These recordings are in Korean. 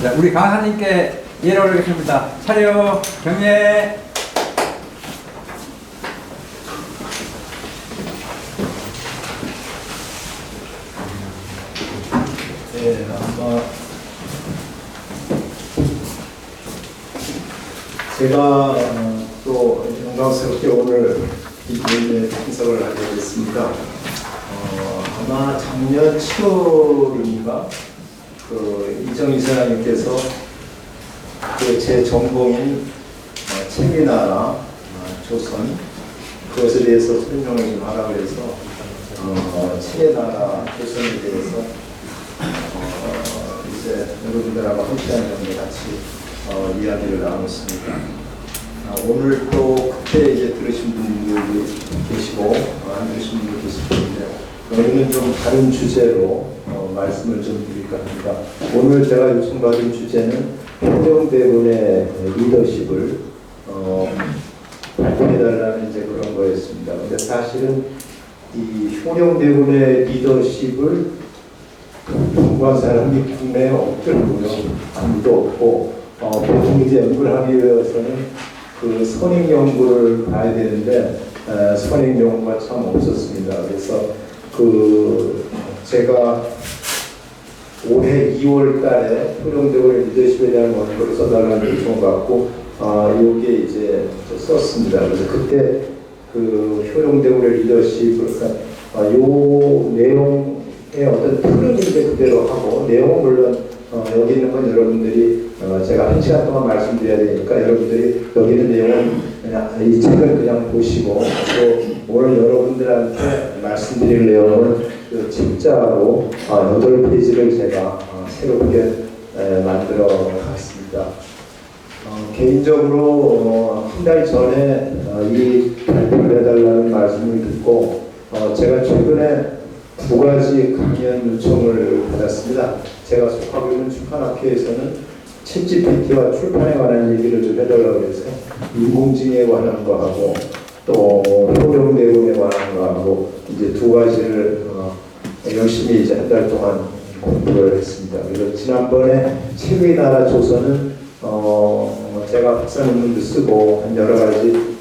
자, 우리 강사님께 예를 올리겠습니다. 차려, 경례. 네, 제가 또 영광스럽게 오늘 이 기회에 참석을 하게 됐습니다. 아마 작년 7월인가 이정희 이사장님께서 제 전공인 책이나라 조선 그것에 대해서 설명을 좀 하라고 해서 책의 나라 조선에 대해서 이제 여러분들하고 함께하는 건데 같이 이야기를 나눴습니다. 오늘 또 그때 이제 들으신 분들이 계시고 안 들으신 분도 계실 텐데 오늘은 좀 다른 주제로 말씀을 좀 드릴까 합니다. 오늘 제가 요청받은 주제는 효령대군의 리더십을 발표해달라는 이제 그런 거였습니다. 근데 사실은 이 효령대군의 리더십을 공부한 사람이 국내에 없더라고요. 아무도 없고 보통 이제 연구를 하기 위해서는 그 선행 연구를 봐야 되는데 선행 연구가 참 없었습니다. 그래서 제가 올해 2월 달에 효령대군의 리더십에 대한 원고를 써달라는 요청을 받고 요게 이제 썼습니다. 그래서 그때 효령대군의 리더십 요 내용의 어떤 틀은 이제 그대로 하고 내용은 물론 여기 있는 건 여러분들이 제가 1시간 동안 말씀드려야 되니까 여러분들이 여기 있는 내용은 그냥 이 책을 그냥 보시고 또 오늘 여러분들한테 말씀드릴 내용은 책자로 8페이지를 제가 새롭게 만들어 갔습니다. 개인적으로 한 달 전에 이 발표를 해달라는 말씀을 듣고 제가 최근에 2가지 강연 요청을 받았습니다. 제가 속하고 있는 출판학회에서는 챗GPT와 출판에 관한 얘기를 좀 해달라고 해서 인공지능에 관한 거하고 또 효령대군에 관한 거하고 이제 2가지를 열심히 이제 한 달 동안 공부를 했습니다. 그래서 지난번에 책의 나라 조선은 제가 박사 논문도 쓰고 한 여러 가지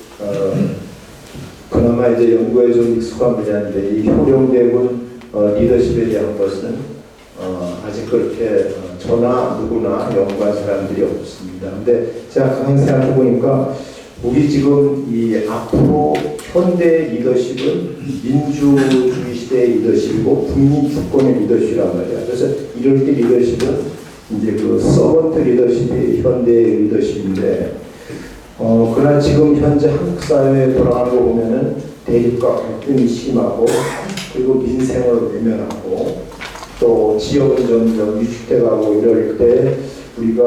그나마 이제 연구에 좀 익숙한 분야인데 이 효령대군 리더십에 대한 것은 아직 그렇게 저나 누구나 연구한 사람들이 없습니다. 근데 제가 가만히 생각해 보니까 우리 지금 이 앞으로 현대 리더십은 민주주의 시대의 리더십이고 국민 주권의 리더십이란 말이야. 그래서 이럴 때 리더십은 이제 서번트 리더십이 현대의 리더십인데 그러나 지금 현재 한국 사회에 돌아가는 거 보면은 대립과 갈등이 심하고 그리고 민생을 외면하고 또 지역은 점점 위축돼 가고 이럴 때 우리가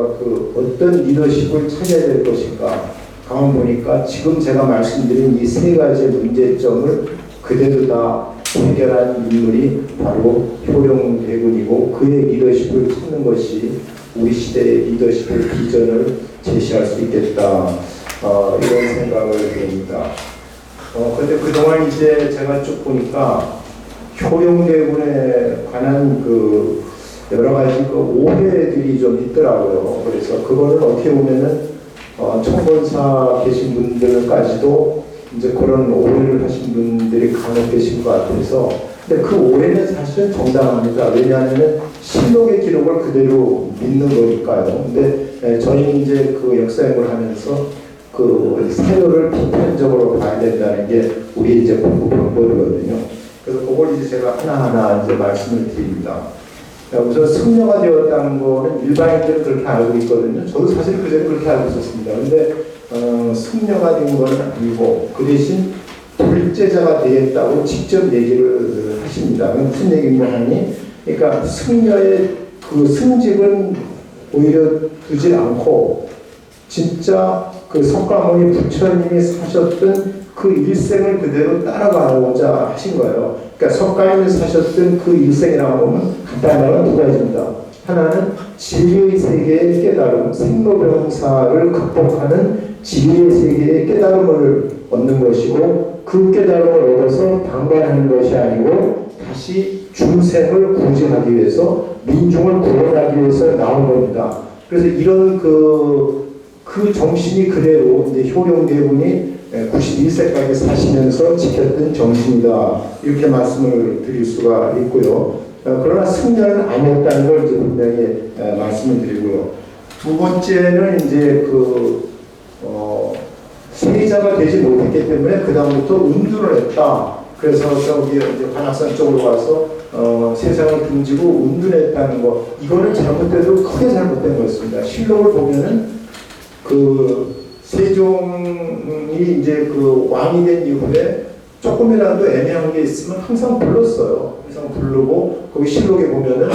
어떤 리더십을 찾아야 될 것인가 가만 보니까 지금 제가 말씀드린 이 3가지 문제점을 그대로 다 해결한 인물이 바로 효령대군이고 그의 리더십을 찾는 것이 우리 시대의 리더십의 비전을 제시할 수 있겠다 이런 생각을 해봅니다. 그런데 그동안 이제 제가 쭉 보니까 효령대군에 관한 여러 가지 오해들이 좀 있더라고요. 그래서 그거는 어떻게 보면은 청본사 계신 분들까지도 이제 그런 오해를 하신 분들이 간혹 계신 것 같아서 근데 그 오해는 사실은 정당합니다. 왜냐하면 실록의 기록을 그대로 믿는 거니까요. 근데 저희는 이제 역사 연구를 하면서 사료를 비판적으로 봐야 된다는 게 우리 이제 공부 방법이거든요. 그래서 그걸 이제 제가 하나하나 이제 말씀을 드립니다. 우선 승려가 되었다는 거는 일반인들은 그렇게 알고 있거든요. 저도 사실 그전에 그렇게 알고 있었습니다. 근데 승려가 된 건 아니고 그 대신 불제자가 되겠다고 직접 얘기를 하십니다. 무슨 얘기인가 하니 그러니까 승려의 승직은 오히려 두지 않고 진짜 석가모니 부처님이 사셨던 그 일생을 그대로 따라가고자 하신 거예요. 그러니까 석가님이 사셨던 그 일생이라고 하면 간단하게 2가지입니다. 하나는 진리의 세계의 깨달음, 생로병사를 극복하는 진리의 세계의 깨달음을 얻는 것이고 그 깨달음을 얻어서 방관하는 것이 아니고 다시 중생을 구제하기 위해서 민중을 구원하기 위해서 나온 겁니다. 그래서 이런 그 정신이 그대로 이제 효령대군이 91세까지 사시면서 지켰던 정신이다. 이렇게 말씀을 드릴 수가 있고요. 그러나 승려는 아니었다는 걸 이제 분명히 말씀을 드리고요. 두 번째는 이제 세자가 되지 못했기 때문에 그 다음부터 운둔을 했다. 그래서 저기 이제 관악산 쪽으로 와서 세상을 등지고 운둔했다는 거, 이거는 잘못돼도 크게 잘못된 것입니다. 실록을 보면은 세종이 이제 왕이 된 이후에 조금이라도 애매한 게 있으면 항상 불렀어요. 항상 부르고 거기 실록에 보면은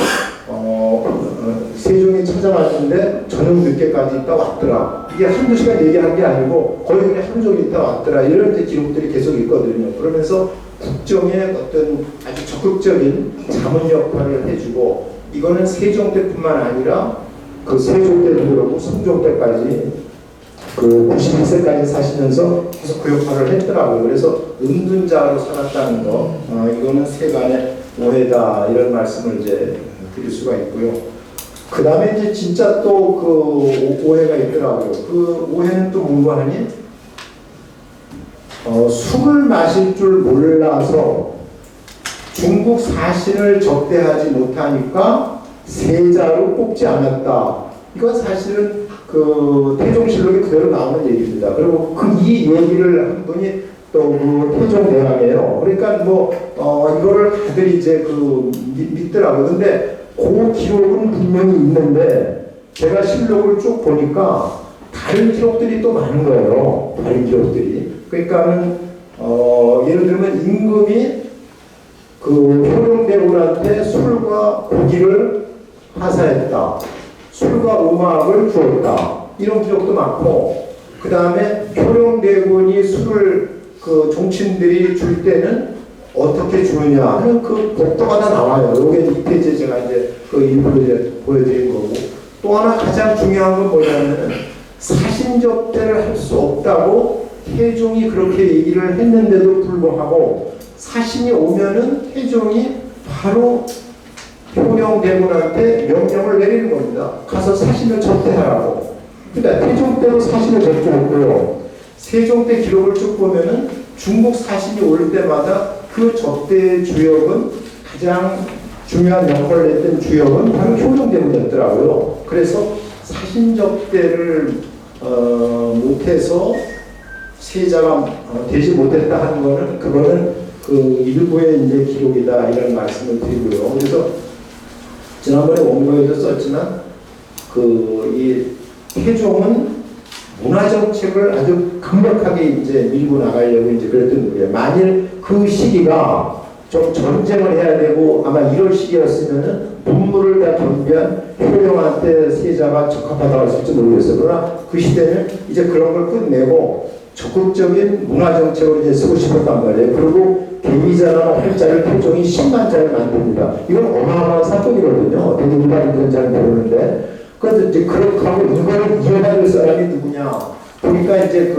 세종이 찾아왔는데 저녁 늦게까지 있다 왔더라. 이게 한두 시간 얘기한 게 아니고 거의 그냥 하루 종일 있다 왔더라. 이런 이제 기록들이 계속 있거든요. 그러면서 국정에 어떤 아주 적극적인 자문 역할을 해주고, 이거는 세종 때뿐만 아니라 세종 때도 그렇고 성종 때까지 91세까지 사시면서 계속 그 역할을 했더라고요. 그래서 은둔자로 살았다는 거, 이거는 세간의 오해다, 이런 말씀을 이제 드릴 수가 있고요. 그 다음에 이제 진짜 또 오해가 있더라고요. 그 오해는 또 뭔가 하니, 술을 마실 줄 몰라서 중국 사신을 접대하지 못하니까 세자로 뽑지 않았다. 이건 사실은 태종실록에 그대로 나오는 얘기입니다. 그리고 이 얘기를 한 분이 또 태종대왕이에요. 그러니까 이거를 다들 이제 믿더라고요. 근데 그 기록은 분명히 있는데 제가 실록을 쭉 보니까 다른 기록들이 또 많은 거예요. 다른 기록들이. 그러니까는 예를 들면 임금이 효령대군한테 술과 고기를 하사했다. 술과 음악을 주었다. 이런 기록도 많고, 그 다음에 효령대군이 술을 종친들이 줄 때는 어떻게 주느냐 하는 복도가 다 나와요. 요게 이때 제가 이제 일부러 이제 보여드린 거고, 또 하나 가장 중요한 건 뭐냐면 사신접대를 할 수 없다고 태종이 그렇게 얘기를 했는데도 불구하고 사신이 오면은 태종이 바로 효령대군한테 명령을 내리는 겁니다. 가서 사신을 접대하라고. 그러니까 태종 때도 사신을 접대했고요. 세종 때 기록을 쭉 보면은 중국 사신이 올 때마다 그 접대의 주역은, 가장 중요한 역할을 했던 주역은 바로 효령대군이었더라고요. 그래서 사신 접대를 못해서 세자가 되지 못했다 하는 거는, 그거는 일부의 이제 기록이다, 이런 말씀을 드리고요. 그래서 지난번에 원고에도 썼지만 이 태종은 문화정책을 아주 강력하게 이제 밀고 나가려고 이제 그랬던 거예요. 만일 그 시기가 좀 전쟁을 해야 되고 아마 이럴 시기였으면은 분물을 다 겸비한 효령한테 세자가 적합하다고 했을지 모르겠어요. 그러나 그 시대는 이제 그런 걸 끝내고 적극적인 문화정책을 이제 쓰고 싶었단 말이에요. 그리고 개미자나 활자를 태종이 10만 자를 만듭니다. 이건 어마어마한 사건이거든요. 되게 일반인들은 잘 모르는데. 그래서 이제 그렇게 하고 이걸 이어받을 사람이 누구냐. 그러니까 이제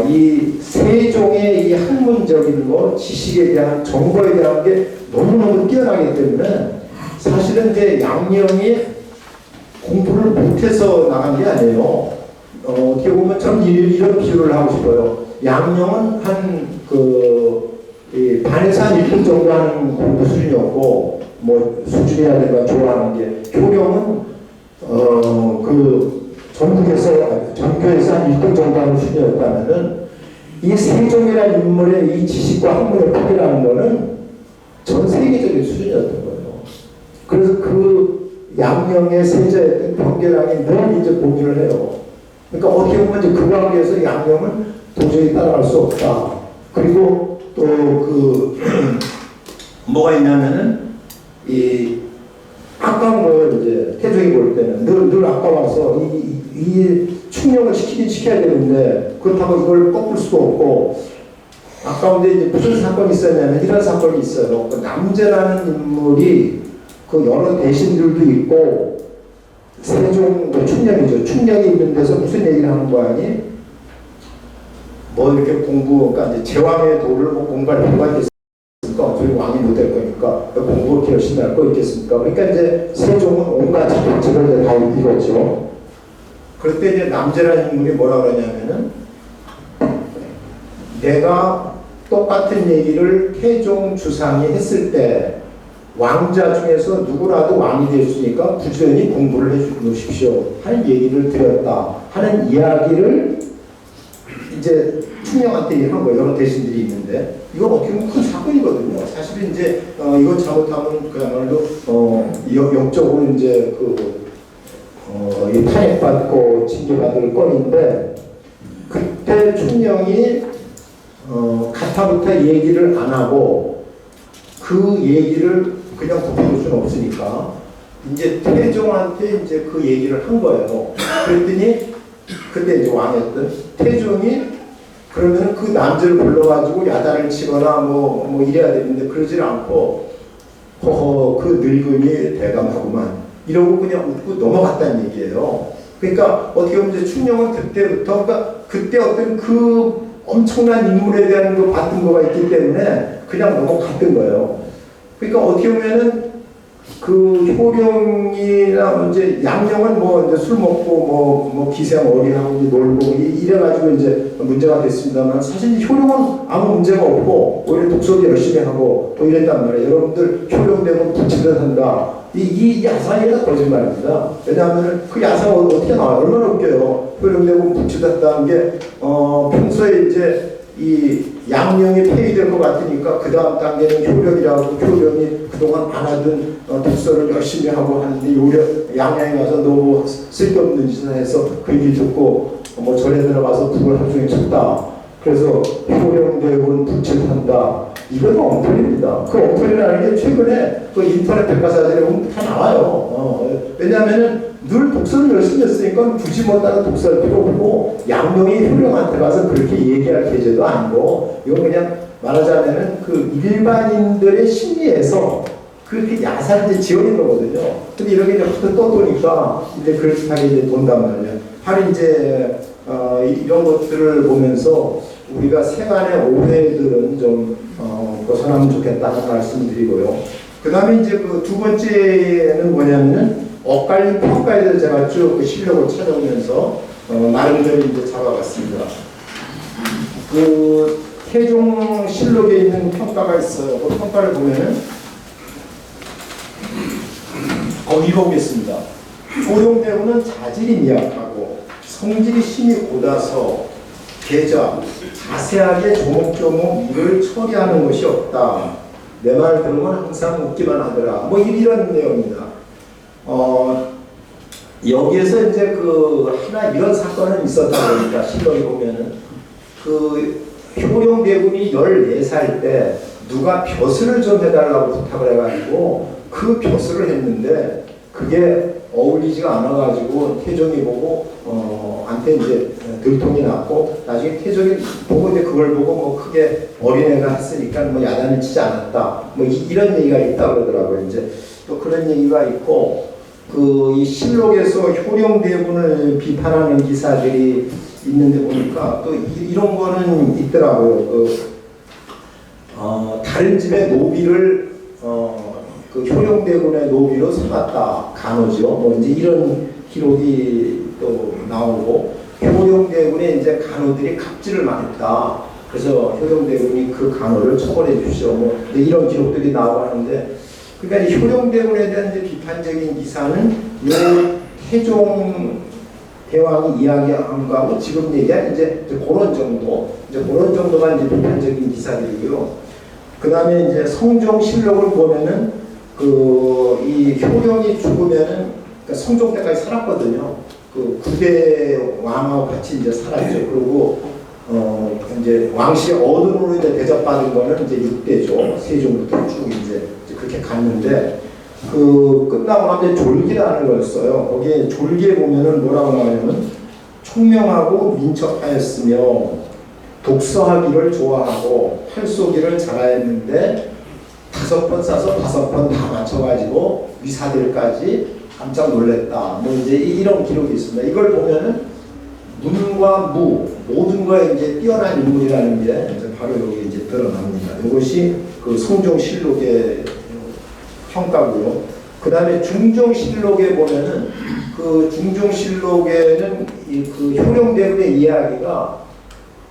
이 세종의 이 학문적인 지식에 대한 정보에 대한 게 너무너무 뛰어나기 때문에 사실은 이제 양령이 공부를 못해서 나간 게 아니에요. 어떻게 보면 참 이런 비유를 하고 싶어요. 양령은 반에서 한 1등 정도 하는 공부 수준이었고, 수준이라든가 좋아하는 게, 효령은 전교에서 한 1등 정도 하는 수준이었다면은, 이 세종이라는 인물의 이 지식과 학문의 폭이라는 거는 전 세계적인 수준이었던 거예요. 그래서 양령의 세자였던 병계량이 늘 이제 고민을 해요. 그러니까 어떻게 보면 이제 그 관계에서 양령은 도저히 따라갈 수 없다. 그리고 또 뭐가 있냐면은 아까운 거예요. 이제 태종이 볼 때는 늘 아까워서 이 충령을 시키긴 시켜야 되는데 그렇다고 이걸 꺾을 수도 없고, 아까운데 이제 무슨 사건이 있었냐면 이런 사건이 있어요. 남재라는 인물이 여러 대신들도 있고 세종 충령이죠. 충령이 있는 데서 무슨 얘기를 하는 거 아니? 이렇게 그러니까 이제 제왕의 도를 공부할 필요가 있습니다. 있겠습니까? 어차피 왕이 못 될 거니까 공부 그렇게 열심히 할 거 있겠습니까? 그러니까 이제 세종은 온갖 정책을 다 이뤘죠. 그럴 때 이제 남재라는 인물이 뭐라 그러냐면은 내가 똑같은 얘기를 태종 주상이 했을 때 왕자 중에서 누구라도 왕이 될 수 있으니까 부지런히 공부를 해주십시오 하는 얘기를 드렸다 하는 이야기를 이제 충령한테 한 거예요. 여러 대신들이 있는데 이건 어떻게 보면 큰 사건이거든요. 사실은 이제 이건 잘못하면 그야말로 영적으로 이제 이 탄핵받고 징계받을 건인데 그때 충령이 가타부터 얘기를 안 하고 그 얘기를 그냥 덮어둘 수는 없으니까 이제 태종한테 이제 그 얘기를 한 거예요. 그랬더니 그때 이제 왕이었던 태종이 그러면 그 남자를 불러가지고 야단을 치거나 뭐 이래야 되는데 그러질 않고 허허 그 늙은이 대감하구만 이러고 그냥 웃고 넘어갔다는 얘기예요. 그러니까 어떻게 보면 이제 충령은 그때부터 그러니까 그때 어떤 그 엄청난 인물에 대한 그 받은 거가 있기 때문에 그냥 넘어갔던 거예요. 그러니까 어떻게 보면은 그 효령이나 이제 양령은 뭐 이제 술 먹고 뭐 기생 어린하고 놀고 이래가지고 이제 문제가 됐습니다만 사실 효령은 아무 문제가 없고 오히려 독서도 열심히 하고 또 이랬단 말이에요. 여러분들 효령 되면 부치를 한다. 이 야상이 다 거짓말입니다. 왜냐하면 그 야상 어떻게 나와요? 얼마나 웃겨요. 효령 되면 부치했다는 게 평소에 이제 이 양령이 폐위될 것 같으니까 그 다음 단계는 효령이라고 효령이 그동안 안 하던 독서를 열심히 하고 하는데 오히려 양양에 가서 너무 쓸데없는 짓을 해서 그 얘기 듣고 뭐 절에 들어가서 북을 하루 종일 쳤다. 그래서 효령대군 부칠한다. 이건 엉터리입니다. 그 엉터리라는 게 최근에 그 인터넷 백과사전에 보면 다 나와요. 왜냐하면은 늘 독서를 열심히 했으니까 굳이 뭐 다른 독서할 필요 없고 양령이 효령한테 가서 그렇게 얘기할 계제도 아니고 이건 그냥 말하자면은 그 일반인들의 심리에서 그렇게 야사를 지어낸 거거든요. 근데 이렇게 이제 확 떠도니까 이제 그렇게 이제 돈단 말이에요. 하루 이제 이런 것들을 보면서 우리가 생활의 오해들은 좀 벗어나면 좋겠다는 말씀드리고요. 그 다음에 이제 그 두 번째는 뭐냐면은 엇갈린 평가에 대해서 제가 쭉 그 실력을 찾아오면서 나름대로 이제 잡아봤습니다. 그 태종 실록에 있는 평가가 있어요. 그 평가를 보면은 읽어보겠습니다. 조룡대군은 자질이 미약하고 성질이 심히 고다서 계좌 자세하게 조목조목 일을 처리하는 것이 없다. 내 말 들으면 항상 웃기만 하더라. 뭐 이런 내용입니다. 여기에서 이제 그 하나 이런 사건은 있었다 보니까 실록에 보면은 그 효령대군이 14살 때 누가 벼슬을 좀 해달라고 부탁을 해가지고 그 벼슬을 했는데 그게 어울리지가 않아가지고 태종이 보고 한테 이제 들통이 났고 나중에 태종이 보고 이제 그걸 보고 뭐 크게 어린애가 했으니까 뭐 야단을 치지 않았다 뭐 이런 얘기가 있다 그러더라고요. 이제 또 그런 얘기가 있고 그 이 실록에서 효령대군을 비판하는 기사들이 있는데 보니까 또 이런 거는 있더라고요. 다른 집의 노비를 그 효령대군의 노비로 삼았다. 간호죠. 뭐 이제 이런 기록이 또 나오고 효령대군의 이제 간호들이 갑질을 많이 했다. 그래서 효령대군이 그 간호를 처벌해 주시오. 뭐 이런 기록들이 나오고 하는데 그러니까 이 효령대군에 대한 이제 비판적인 기사는 요 태종 대왕이 이야기한 거하고 지금 얘기한 이제 그런 정도, 이제 그런 정도가 이제 비판적인 기사들이고요. 그 다음에 이제 성종실록을 보면은 이 효령이 죽으면은 그러니까 성종 때까지 살았거든요. 그 9대 왕하고 같이 이제 살았죠. 그리고 이제 왕실 어른으로 이제 대접받은 거는 이제 6대죠. 세종부터 쭉 이제 그렇게 갔는데 그 끝나고 나면 졸기라는 걸 써요. 거기에 졸기에 보면은 뭐라고 나오냐면 총명하고 민첩하였으며 독서하기를 좋아하고 활쏘기를 잘하였는데 5번 싸서 5번 다 맞춰가지고 위사들까지 깜짝 놀랐다. 뭐 이제 이런 기록이 있습니다. 이걸 보면은 문과 무 모든 거에 이제 뛰어난 인물이라는 게 이제 바로 여기 이제 드러납니다. 이것이 그 성종실록의 평가고요. 그 다음에 중종실록에 보면은 그 중종실록에는 그 효령대군의 이야기가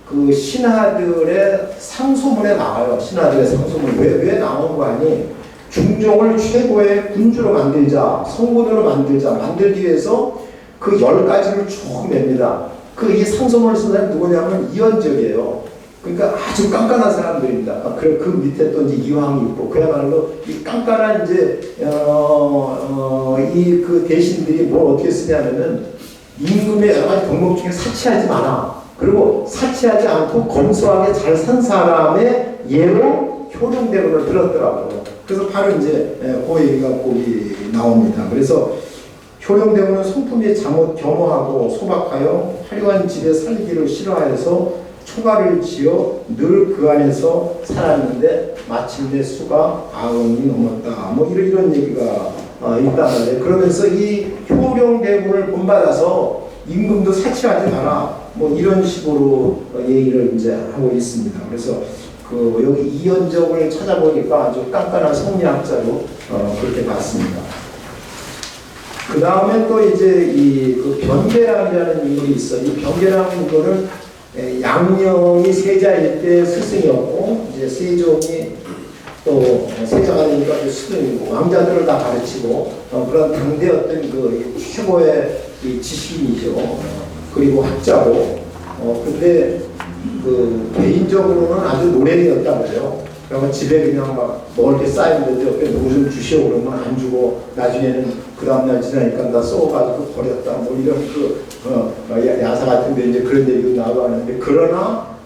그 신하들의 상소문에 나와요. 신하들의 상소문. 왜 나온 거 아니? 중종을 최고의 군주로 만들자, 성군으로 만들기 위해서 그 10가지를 쭉 냅니다. 그 이 상소문을 쓴 사람이 누구냐면 이현적이에요. 그러니까 아주 깐깐한 사람들입니다. 그 밑에 또 이제 이황이 있고, 그야말로 이 깐깐한 이제, 이 그 대신들이 뭘 어떻게 쓰냐면은 임금의 여러 가지 덕목 중에 사치하지 마라. 그리고 사치하지 않고 검소하게 잘 산 사람의 예로 효령대군을 들었더라고요. 그래서 바로 이제 그 얘기가 거기 나옵니다. 그래서 효령대군은 성품이 잘못 겸허하고 소박하여 화려한 집에 살기를 싫어하여서 초가를 지어 늘 그 안에서 살았는데 마침내 수가 90이 넘었다. 뭐 이런 얘기가 있단 말이에요. 그러면서 이 효령대군을 본받아서 임금도 사치하지 마라. 뭐 이런 식으로 얘기를 이제 하고 있습니다. 그래서 그 여기 이현적을 찾아보니까 아주 깐깐한 성리학자로 그렇게 봤습니다. 그 다음에 또 이제 그 변계랑이라는 인물이 있어요. 이 변계랑 인물은 양령이 세자일 때 스승이었고, 이제 세종이 또 세자가 되니까 스승이고, 왕자들을 다 가르치고, 그런 당대 어떤 그 최고의 지식인이죠. 그리고 학자고, 근데 그 개인적으로는 아주 노랭이였단 말이에요. 그러면 집에 그냥 막 먹을 게 쌓였는데 옆에 누구 좀 주시오 그러면 안 주고, 나중에는 그 다음날 지나니까 나 썩어가지고 버렸다. 뭐 이런 야사 같은데 이제 그런 얘기도 나오고 하는데, 그러나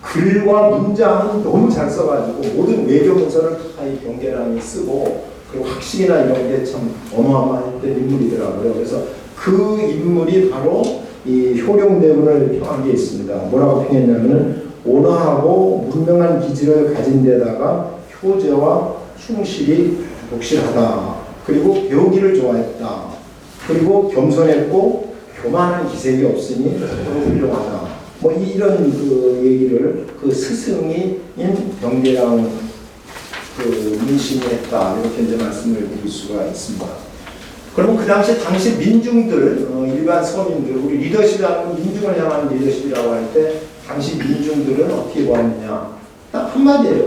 글과 문장은 너무 잘 써가지고 모든 외교 문서를 다 이 변계랑이 쓰고, 그리고 학식이나 이런 게 참 어마어마했던 인물이더라고요. 그래서 그 인물이 바로 이 효령대군을 평한 게 있습니다. 뭐라고 평했냐면은 온화하고 문명한 기질을 가진 데다가 효제와 충실이 독실하다. 그리고 배우기를 좋아했다. 그리고 겸손했고 교만한 기색이 없으니 훌륭하다. 뭐 이런 그 얘기를 그 스승인 변계랑 그 민심했다. 이렇게 이제 말씀을 드릴 수가 있습니다. 그러면 그 당시 민중들, 일반 서민들, 우리 리더십이라는 민중을 향한 리더십이라고 할 때 당시 민중들은 어떻게 보았느냐? 딱 한마디예요.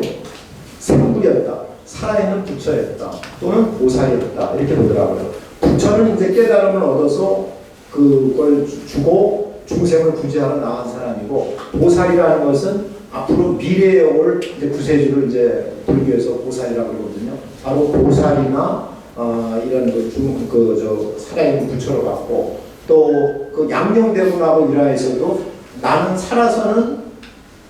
생불이었다. 살아있는 부처였다. 또는 보살이었다. 이렇게 보더라고요. 부처는 이제 깨달음을 얻어서 그걸 주고 중생을 구제하러 나간 사람이고, 보살이라는 것은 앞으로 미래에 올 이제 구세주를 이제 불교에서 보살이라고 그러거든요. 바로 보살이나 이런 살아있는 부처로 봤고, 또 그 양령대군하고 일화에서도 나는 살아서는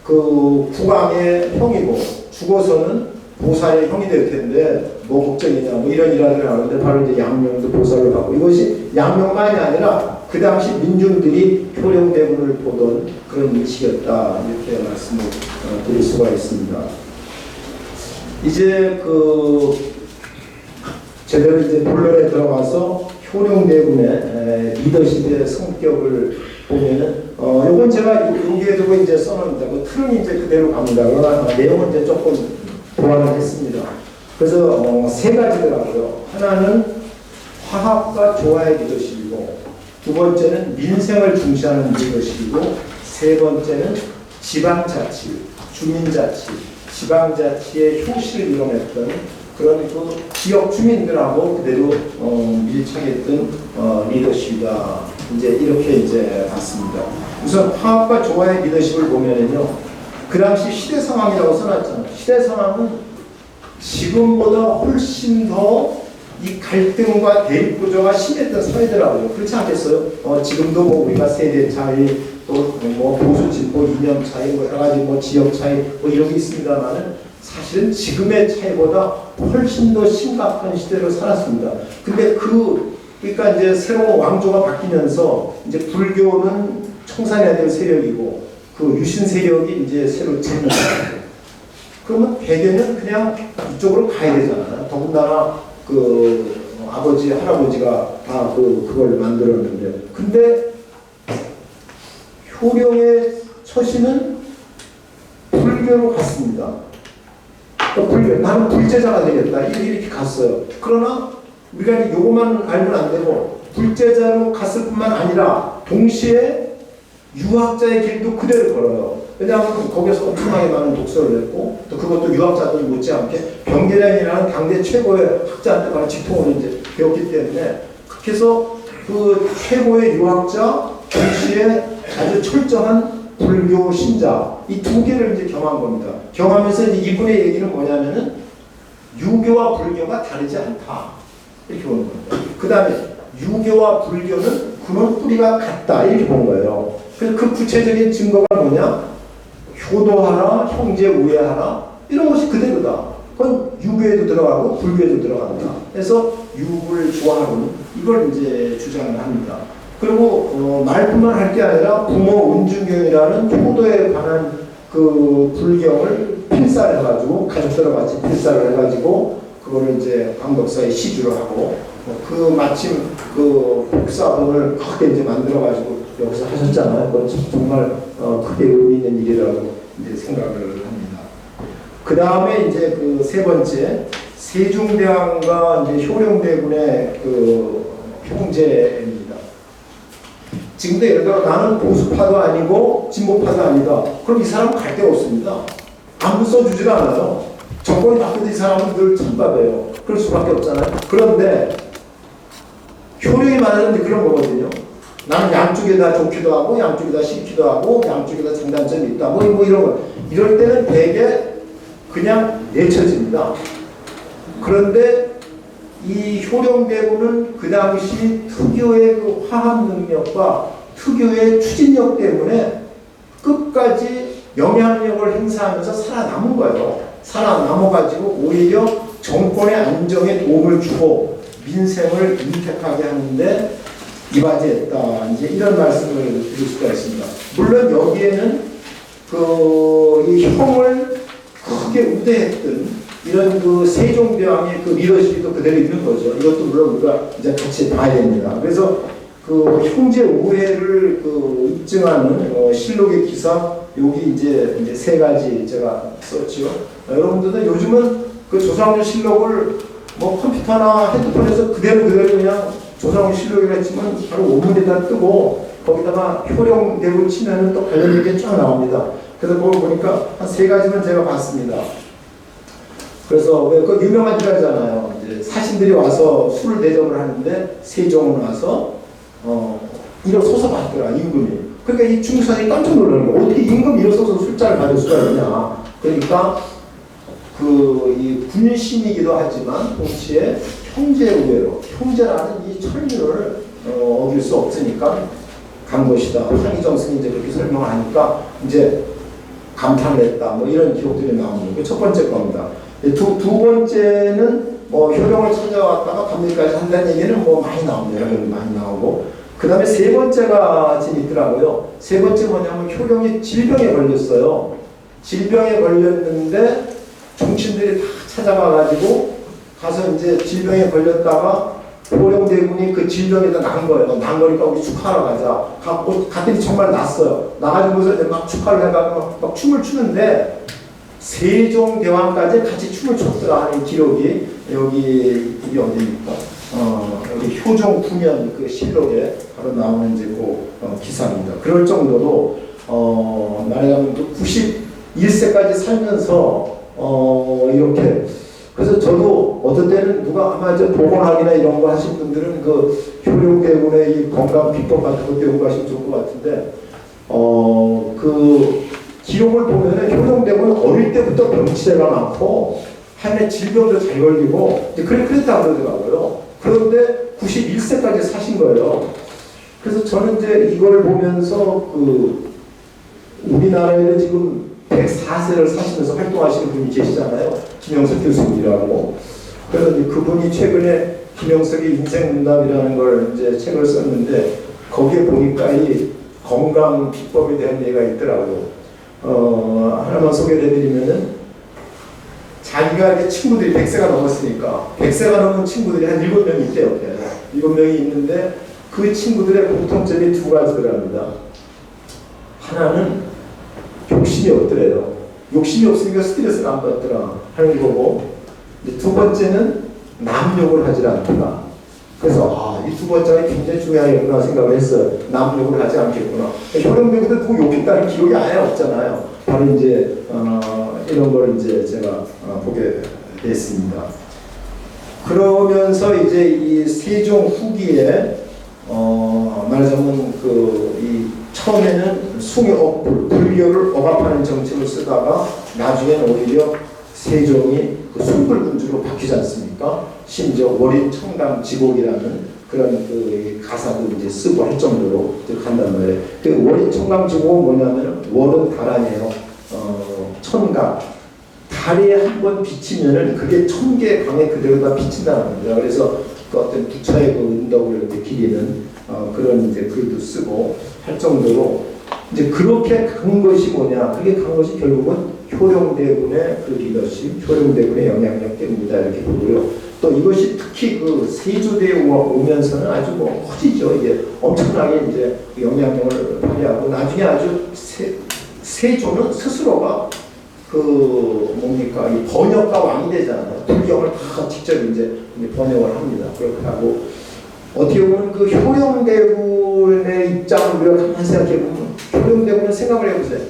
그 국왕의 형이고 죽어서는 보살의 형이 될 텐데 뭐 걱정이냐, 뭐 이런 일화들을 하는데 바로 이제 양령도 보살을 하고, 이것이 양령만이 아니라 그 당시 민중들이 효령대군을 보던 그런 인식이었다. 이렇게 말씀을 드릴 수가 있습니다. 이제 제대로 이제 본론에 들어가서 효령대군의 리더십의 성격을 보면은, 요건 제가 여기에도 이제 써놓습니다. 그 틀은 이제 그대로 갑니다. 그러나 내용은 이제 조금 보완을 했습니다. 그래서 세 가지더라고요. 하나는 화합과 조화의 리더십이고, 두 번째는 민생을 중시하는 리더십이고, 세 번째는 지방자치, 주민자치, 지방자치의 효시를 이뤄냈던 그런 그 지역 주민들하고 그대로 밀착했던 리더십이다. 이제 이렇게 이제 봤습니다. 우선 화합과 조화의 리더십을 보면은요, 그 당시 시대 상황이라고 써놨잖아요. 시대 상황은 지금보다 훨씬 더 이 갈등과 대립 구조가 심했던 사회더라고요. 그렇지 않겠어요? 지금도 뭐 우리가 세대 차이, 또 뭐 보수 진보 이념 차이, 뭐 여러 가지 뭐 지역 차이 뭐 이런 게 있습니다만은, 사실은 지금의 차이보다 훨씬 더 심각한 시대를 살았습니다. 근데 그러니까 이제 새로운 왕조가 바뀌면서 이제 불교는 청산해야 될 세력이고, 그 유신 세력이 이제 새로 짓는 거예요. 그러면 대개는 그냥 이쪽으로 가야 되잖아요. 더군다나 그 아버지, 할아버지가 다 그걸 만들었는데, 근데 효령의 처신은 불교로 갔습니다. 나는 불제자가 되겠다. 이렇게 갔어요. 그러나 우리가 이제 요것만 알면 안 되고 불제자로 갔을 뿐만 아니라 동시에 유학자의 길도 그대로 걸어요. 왜냐하면 거기서 엄청나게 많은 독서를 했고 또 그것도 유학자들 못지않게 병계량이라는 당대 최고의 학자한테 가는 직통을 이제 배웠기 때문에 그렇게 해서 그 최고의 유학자 동시에 아주 철저한 불교 신자 이 두 개를 이제 경험한 겁니다. 경험하면서 이제 이분의 얘기는 뭐냐면은 유교와 불교가 다르지 않다 이렇게 보는 겁니다. 그 다음에 유교와 불교는 근원 뿌리가 같다 이렇게 본 거예요. 그래서 그 구체적인 증거가 뭐냐? 효도하라, 형제 우애하라 이런 것이 그대로다. 그건 유교에도 들어가고 불교에도 들어간다. 그래서 유불 조화론 이걸 이제 주장을 합니다. 그리고 말뿐만 할 게 아니라 부모 운중경이라는 효도에 관한 그 불경을 필사를 해가지고 가족들과 같이 필사를 해가지고 그거를 이제 광덕사에 시주를 하고 그 마침 그 복사본을 크게 이제 만들어가지고 여기서 하셨잖아요. 그건 정말 크게 의미 있는 일이라고 이제 생각을 합니다. 그 다음에 이제 그 세 번째 세종대왕과 이제 효령대군의 그 형제입니다. 지금도 예를 들어 나는 보수파도 아니고 진보파도 아니다. 그럼 이 사람은 갈 데가 없습니다. 아무 써주지가 않아요. 정권이 바뀌어도 이 사람은 늘 찬밥이에요. 그럴 수밖에 없잖아요. 그런데 효령이 말하는 게 그런 거거든요. 나는 양쪽에 다 좋기도 하고 양쪽에 다 싫기도 하고 양쪽에 다 장단점이 있다. 뭐 이런 거. 이럴 때는 되게 그냥 내쳐집니다. 그런데 이 효령대군은 그 당시 특유의 그 화합 능력과 특유의 추진력 때문에 끝까지 영향력을 행사하면서 살아남은 거예요. 살아남아가지고 오히려 정권의 안정에 도움을 주고 민생을 윤택하게 하는데 이바지했다. 이제 이런 말씀을 드릴 수가 있습니다. 물론 여기에는 이 형을 크게 우대했던 이런 그 세종대왕의 그 리더십이 또 그대로 있는 거죠. 이것도 물론 우리가 이제 같이 봐야 됩니다. 그래서 그 형제 우애를 그 입증하는 실록의 기사 여기 이제 세 가지 제가 썼죠. 여러분들도 요즘은 그 조상조 실록을 뭐 컴퓨터나 핸드폰에서 그대로 그냥 조상조 실록이라 했지만 바로 원문에다 뜨고 거기다가 효령대군 치면은 또 관련된 게 쫙 나옵니다. 그래서 그걸 보니까 한 세 가지만 제가 봤습니다. 그래서 왜 그 유명한 일화잖아요. 이제 사신들이 와서 술을 대접을 하는데 세종은 와서 일어서서 받더라 임금이. 그러니까 이 중사들이 깜짝 놀라는 거예요. 어떻게 임금 일어서서 술자를 받을 수가 있냐. 그러니까 이 군신이기도 하지만 동시에 형제 우애로 형제라는 이 천륜을 어길 수 없으니까 간 것이다. 한희정승이 이제 그렇게 설명을 하니까 이제 감탄을 했다. 뭐 이런 기록들이 나오는 게 첫 번째 겁니다. 두 번째는 뭐 효령을 찾아왔다가 감리까지 한다는 얘기는 뭐 많이 나옵니다. 많이 나오고 그 다음에 세 번째가 재밌더라고요. 세 번째 뭐냐면 효령이 질병에 걸렸어요. 질병에 걸렸는데 종친들이 다 찾아가가지고 가서 이제 질병에 걸렸다가 효령대군이 그 질병에다 난 거예요. 난 거니까 우리 축하하러 가자. 갔더니 정말 났어요. 나가지고서 이제 막 축하를 해가지고 막 춤을 추는데 세종대왕까지 같이 춤을 췄더라 하는 기록이 여기 이게 어디입니까? 여기 효종 9년 그 실록에 바로 나오는 이제 그 기사입니다. 그럴 정도로 말하자면 91세까지 살면서 이렇게 그래서 저도 어떤 때는 누가 아마 이제 보건학이나 이런 거 하신 분들은 그 효령대군의 이 건강 비법 같은 거 연구하시면 좋을 것 같은데 그 기록을 보면은 효령대군은 어릴 때부터 병치레가 많고 한해 질병도 잘 걸리고 그랬다 그러더라고요. 그런데 91세까지 사신 거예요. 그래서 저는 이제 이걸 보면서 그 우리나라에는 지금 104세를 사시면서 활동하시는 분이 계시잖아요. 김영석 교수님이라고. 그래서 그분이 최근에 김영석의 인생문답이라는 걸 이제 책을 썼는데 거기에 보니까 이 건강 비법에 대한 얘기가 있더라고요. 하나만 소개를 해드리면은 자기가 이제 친구들이 100세가 넘었으니까 100세가 넘은 친구들이 한 7명이 있대요. 7명이 있는데 그 친구들의 공통점이 두 가지더랍니다. 하나는 욕심이 없더래요. 욕심이 없으니까 스트레스를 안 받더라 하는 거고, 이제 두 번째는 남욕을 하지 않더라. 그래서 이 두 번째가 굉장히 중요하겠구나 생각을 했어요. 남욕을 하지 않겠구나. 효령대군도 누구 욕했다는 기록이 아예 없잖아요. 바로 이제 이런 걸 이제 제가 보게 됐습니다. 그러면서 이제 이 세종 후기에 말하자면 이 처음에는 숭의 불교를 억압하는 정책을 쓰다가 나중에는 오히려 세종이 그 숭불군주로 바뀌지 않습니까? 심지어 월인 청담 지곡이라는 그런 그 가사도 이제 쓰고 할 정도로 간단 말이에요. 그 월인 청담 지곡은 뭐냐면 월은 달 아니에요. 천각. 달에 한 번 비치면은 그게 1000개 강에 그대로 다 비친다는 겁니다. 그래서 그 어떤 부처의 그 은덕을 이렇게 기리는 그런 이제 글도 쓰고 할 정도로 이제 그렇게 간 것이 뭐냐? 그게 간 것이 결국은 효령대군의 그 리더십, 효령대군의 영향력 때문이다 이렇게 보고요. 또 이것이 특히 그 세조대에 오면서는 아주 뭐 커지죠. 이게 엄청나게 이제 영향력을 발휘하고 나중에 아주 세조는 스스로가 그 뭡니까 이 번역가 왕이 되잖아요. 불경을 다 직접 이제 번역을 합니다. 그렇게 하고 어떻게 보면 그 효령대군의 입장을 우리가 가만히 생각해 보면 효령대군은 생각을 해보세요.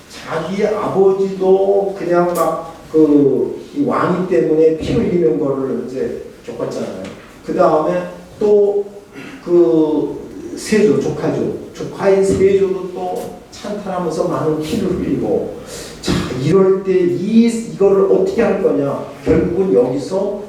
자기 아버지도 그냥 막 이 왕이 때문에 피 흘리는 거를 이제 겪었잖아요. 그 다음에 또 그 세조 조카인 세조도 또 찬탈하면서 많은 피를 흘리고 자 이럴 때 이거를 어떻게 할 거냐 결국은 여기서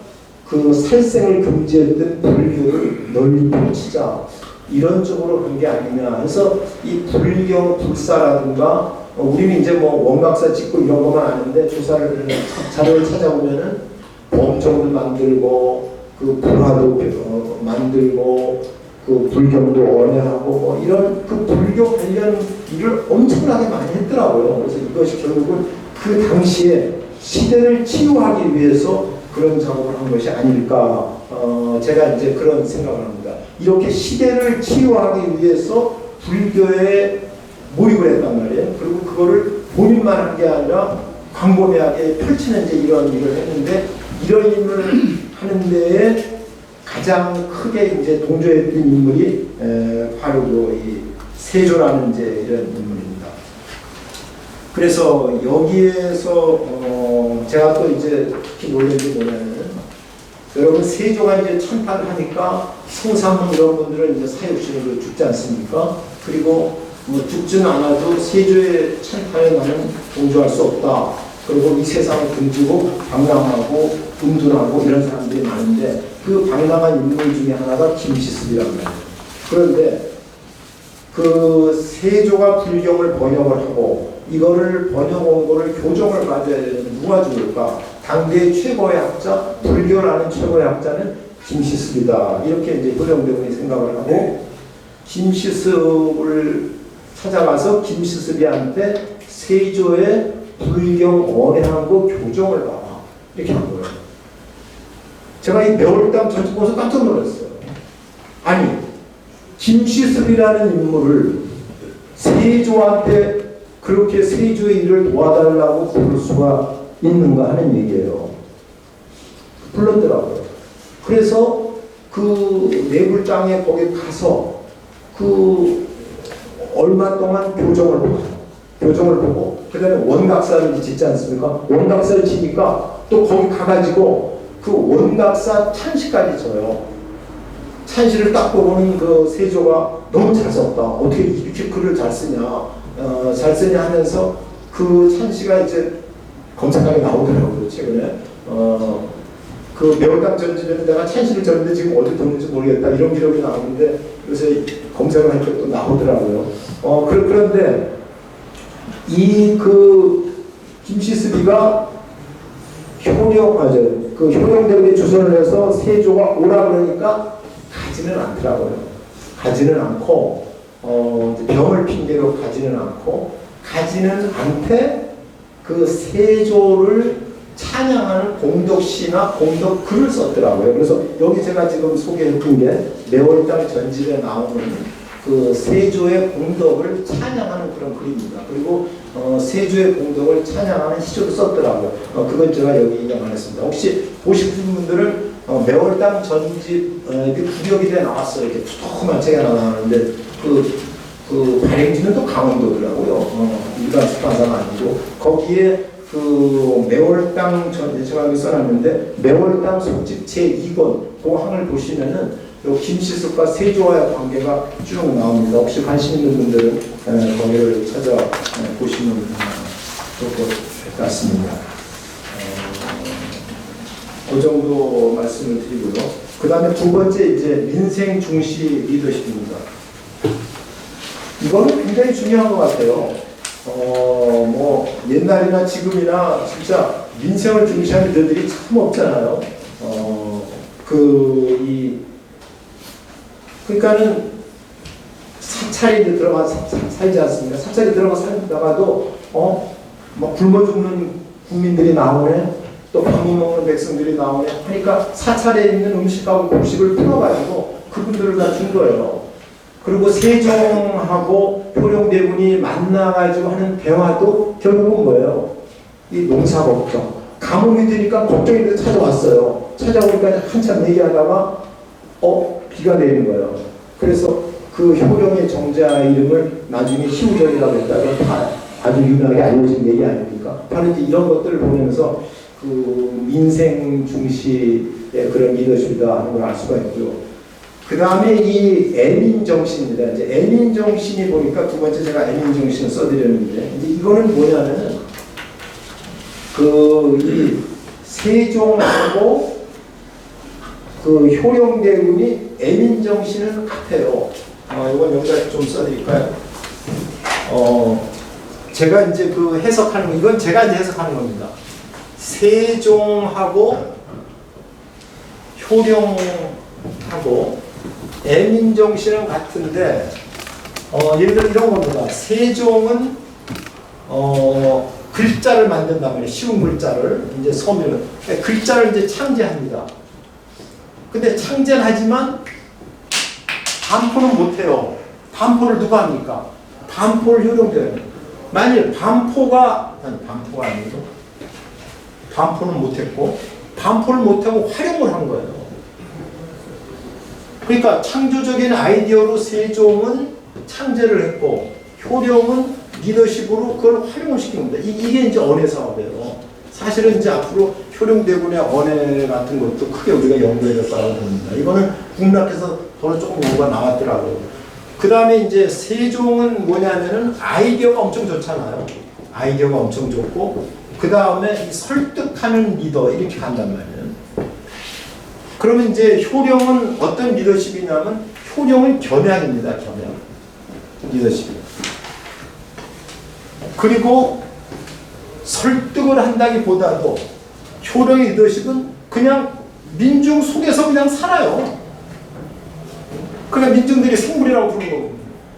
그 살생을 금지했던 불교를 널리 펼치자 이런 쪽으로 간 게 아니냐 해서 이 불경 불사라든가 우리는 이제 뭐 원각사 짓고 이런 것만 아는데 조사를 자료를 찾아보면은 범정도 만들고 그 불화도 만들고 그 불경도 원해하고 뭐 이런 그 불교 관련 일을 엄청나게 많이 했더라고요. 그래서 이것이 결국은 그 당시에 시대를 치유하기 위해서 그런 작업을 한 것이 아닐까. 제가 이제 그런 생각을 합니다. 이렇게 시대를 치유하기 위해서 불교에 몰입을 했단 말이에요. 그리고 그거를 본인만 한 게 아니라 광범위하게 펼치는 이제 이런 일을 했는데 이런 일을 하는 데에 가장 크게 이제 동조했던 인물이 바로 이 세조라는 이제 이런 인물입니다. 그래서 여기에서 제가 또 이제 특히 놀란 게 뭐냐면 여러분 세조가 이제 천판을 하니까 성삼문 이런 분들은 이제 사육신으로 죽지 않습니까? 그리고 뭐 죽지는 않아도 세조의 천판에 나는 동조할 수 없다. 그리고 이 세상을 등지고 방랑하고 음둔하고 이런 사람들이 많은데 그 방랑한 인물 중에 하나가 김시습이란 말이에요. 그런데 그 세조가 불경을 번역을 하고 이거를 번역 원고를 교정을 받아야 되는데 누가 죽을까? 당대의 최고의 학자, 불교라는 최고의 학자는 김시습이다. 이렇게 이제 효령대군이 생각을 하고 김시습을 찾아가서 김시습이한테 세조의 불경 원해하고 교정을 봐라. 이렇게 한 거예요. 제가 이 매월당 전집 보면서 깜짝 놀랐어요. 아니, 김시습이라는 인물을 세조한테 그렇게 세조의 일을 도와달라고 부를 수가 있는가 하는 얘기예요. 불렀더라고요. 그래서 그 내불당에 거기 가서 그 얼마 동안 교정을 보고 그 다음에 원각사를 짓지 않습니까? 원각사를 지니까 또 거기 가가지고 그 원각사 찬시까지 져요. 찬시를 딱 보고는 그 세조가 너무 잘 썼다. 어떻게 이렇게 글을 잘 쓰냐 하면서 그 찬시가 이제 검색하게 나오더라고요. 최근에 그 매월당 전집에는 내가 찬시를 졌는데 지금 어디 뒀는지 모르겠다 이런 기록이 나오는데 요새 검색을 할 때 또 나오더라고요. 그런데 이 그 김시습이가 그 효령대군이 주선을 해서 세조가 오라 그러니까 가지는 않더라고요. 가지는 않고 병을 핑계로 가지는 않되 그 세조를 찬양하는 공덕시나 공덕글을 썼더라고요. 그래서 여기 제가 지금 소개해준 게 매월당 전집에 나오는 그 세조의 공덕을 찬양하는 그런 글입니다. 그리고 세조의 공덕을 찬양하는 시조도 썼더라고요. 그건 제가 여기 인용 안 했습니다. 혹시 보시는 분들은 매월당 전집 구력이 나왔어요. 이렇게 조그만 책에 나왔는데 그 발행지는 또 강원도더라고요. 일반 출판사는 아니고 거기에 그 매월당 제가 써놨는데 매월당 속집 제2권 그 항을 보시면은 요 김시숙과 세조와의 관계가 쭉 나옵니다. 혹시 관심 있는 분들은 거기를 찾아 보시면 좋을 것 같습니다. 그 정도 말씀을 드리고요. 그 다음에 두 번째 이제 민생 중시 리더십입니다. 이거는 굉장히 중요한 것 같아요. 뭐 옛날이나 지금이나 진짜 민생을 중시하는 리더들이 참 없잖아요. 그러니까는 사찰에 들어가 살지 않습니까? 사찰에 들어가 살다가도 뭐 굶어 죽는 국민들이 나오네, 또 밥 못 먹는 백성들이 나오네 하니까 사찰에 있는 음식하고 곡식을 풀어가지고 그분들을 다 준 거예요. 그리고 세종하고 효령대군이 만나가지고 하는 대화도 결국은 뭐예요? 이 농사 걱정. 가뭄이 드니까 걱정이 돼서 찾아왔어요. 찾아오니까 한참 얘기하다가 비가 내리는 거예요. 그래서 그 효령의 정자 이름을 나중에 희우전이라고 했다가 다 아주 유명하게 알려진 얘기 아닙니까? 바로 이제 이런 것들을 보면서 그 민생 중시의 그런 리더십이다 하는 걸 알 수가 있고요. 그 다음에 이 애민정신입니다. 이제 애민정신이 보니까 두 번째 제가 애민정신을 써드렸는데 이제 이거는 뭐냐면은 이 세종하고 그 효령대군이 애민정신은 같아요. 이건 여기다 좀 써드릴까요? 제가 이제 그 해석하는 이건 제가 이제 해석하는 겁니다. 세종하고 효령하고 애민정신은 같은데 예를 들어 이런 겁니다. 세종은 글자를 만든단 말이에요. 쉬운 글자를 이제 서민은 글자를 이제 창제합니다. 근데 창제는 하지만 반포는 못해요. 반포를 누가 합니까? 반포를 효령대군. 만일 반포가 아니고 반포는 못했고 반포를 못하고 활용을 한 거예요. 그러니까 창조적인 아이디어로 세종은 창제를 했고 효령은 리더십으로 그걸 활용을 시킵니다. 이게 이제 언해 사업이에요. 사실은 이제 앞으로 효령대군의 언해 같은 것도 크게 우리가 연구해야 될 거라고 봅니다. 이거는 국락에서 더는 조금 연구가 나왔더라고요. 그 다음에 이제 세종은 뭐냐면은 아이디어가 엄청 좋잖아요. 아이디어가 엄청 좋고 그 다음에 설득하는 리더 이렇게 간단 말이에요. 그러면 이제 효령은 어떤 리더십이냐면 효령은 겸양입니다. 겸양 리더십이. 그리고 설득을 한다기보다도 효령의 리더십은 그냥 민중 속에서 그냥 살아요. 그냥 민중들이 생물이라고 부르는 거고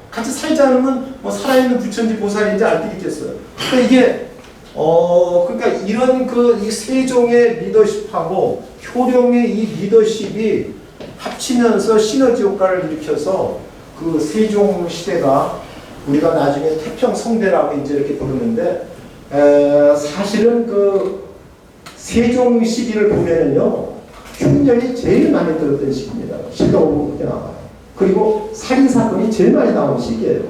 같이 살지 않으면 뭐 살아있는 부처인지 보살인지 알 게 있겠어요. 그러니까 이게 그러니까 이런 이 세종의 리더십하고 효령의 이 리더십이 합치면서 시너지 효과를 일으켜서 그 세종 시대가 우리가 나중에 태평성대라고 이제 이렇게 부르는데 사실은 그 세종 시기를 보면은요 흉년이 제일 많이 들었던 시기입니다. 실록으로 그렇게 나와요. 그리고 살인 사건이 제일 많이 나온 시기예요.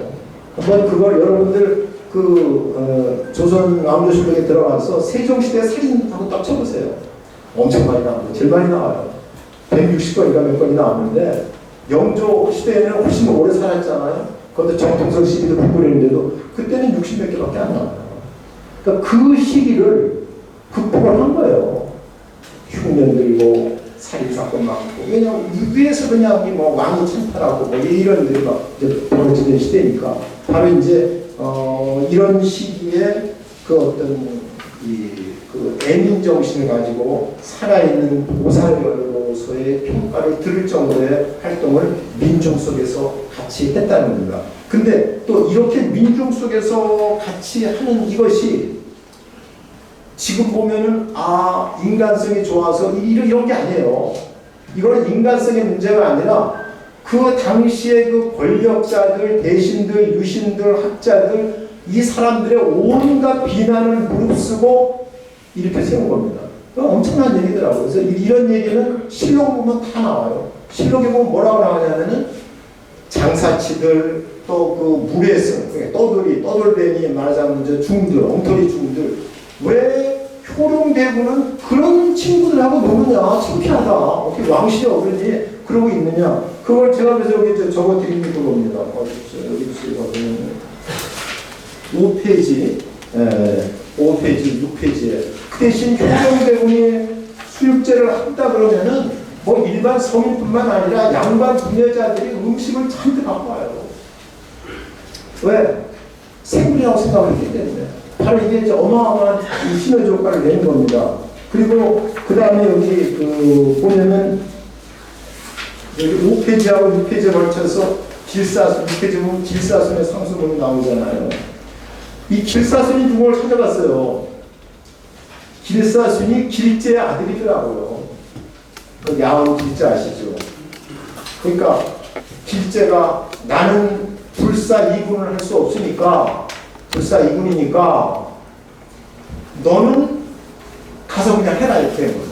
한번 그걸 여러분들 조선 왕조실록에 들어가서 세종 시대 살인하고 딱 쳐보세요. 엄청 많이 나옵니다. 제일 많이 나와요. 160건인가 몇 건이 나왔는데 영조 시대에는 훨씬 오래 살았잖아요. 그것도 정통성 시기도 북부리는데도 그때는 60몇 개밖에 안 나와요. 그러니까 그 시기를 극복을 한 거예요. 흉년 들고 살인사건 많고 왜냐하면 위에서 그냥 뭐 왕이 찬탈하고 뭐 이런 일이 막 이제 벌어지는 시대니까 바로 이제 이런 시기에 그 어떤 그 애민 정신을 가지고 살아있는 보살로서의 평가를 들을 정도의 활동을 민중 속에서 같이 했다는 겁니다. 근데 또 이렇게 민중 속에서 같이 하는 이것이 지금 보면은 인간성이 좋아서 이런 게 아니에요. 이거는 인간성의 문제가 아니라 그 당시에 그 권력자들, 대신들, 유신들, 학자들 이 사람들의 온갖 비난을 무릅쓰고 이렇게 세운 겁니다. 엄청난 얘기더라고요. 그래서 이런 얘기는 실록 보면 다 나와요. 실록에 보면 뭐라고 나오냐면은 장사치들 또 그 물에서 떠돌뱅이 말하자면 이제 중들, 엉터리 중들 왜 효령대군은 그런 친구들하고 노느냐 창피하다. 어떻게 왕실의 어른이 그러고 있느냐. 그걸 제가 그래서 여기 적어드린 겁니다. 여기 보면 5페이지, 5페이지, 6페이지에 그 대신 효령대군이 수육제를 한다 그러면은 뭐 일반 서민뿐만 아니라 양반 부녀자들이 음식을 잔뜩 갖고 와요. 왜? 생물이라고 생각을 했기 때문에. 바로 이게 이제 어마어마한 시너지 효과를 내는 겁니다. 그리고 그 다음에 여기 보면은 여기 5페이지하고 6페이지에 걸쳐서 길사순, 6페이지 보면 길사순의 상수문이 나오잖아요. 이 길사순이 누구를 찾아봤어요? 길사순이 길제의 아들이더라고요. 그 야옹 길제 아시죠? 그러니까 길제가 나는 불사이군을 할 수 없으니까 불사이군이니까 너는 가서 그냥 해라 이렇게 한 거예요.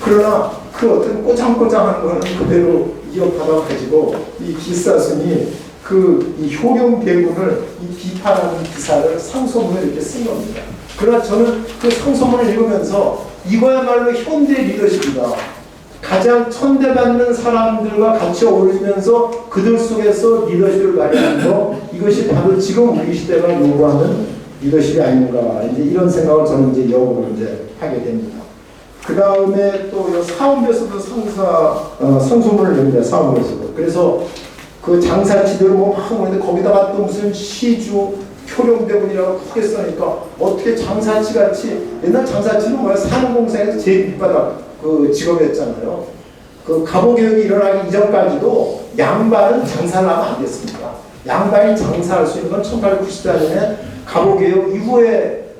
그러나 그 어떤 꼬장꼬장한 거는 그대로 이어받아가지고 이 길사순이 이 효령대군을 이 비판하는 기사를 상소문을 이렇게 쓴 겁니다. 그러나 저는 그 상소문을 읽으면서 이거야말로 현대 리더십이다. 가장 천대받는 사람들과 같이 어울리면서 그들 속에서 리더십을 발휘하는 거, 이것이 바로 지금 우리 시대가 요구하는 리더십이 아닌가, 이제 이런 생각을 저는 이제 역으로 이제 하게 됩니다. 그 다음에 또 사원에서도 상소문을 냅니다. 사원에서도. 그래서 그 장사치들 뭐 막 하는데 거기다가 또 무슨 시주 효령대군이라고 크게 써니까 어떻게 장사치 같이, 옛날 장사치는 뭐야? 산업공사에서 제일 밑바닥 그 직업이었잖아요. 그 갑오개혁이 일어나기 이전까지도 양반은 장사를 하면 안 됐습니다. 양반이 장사할 수 있는 건 1894년에 갑오개혁 이후에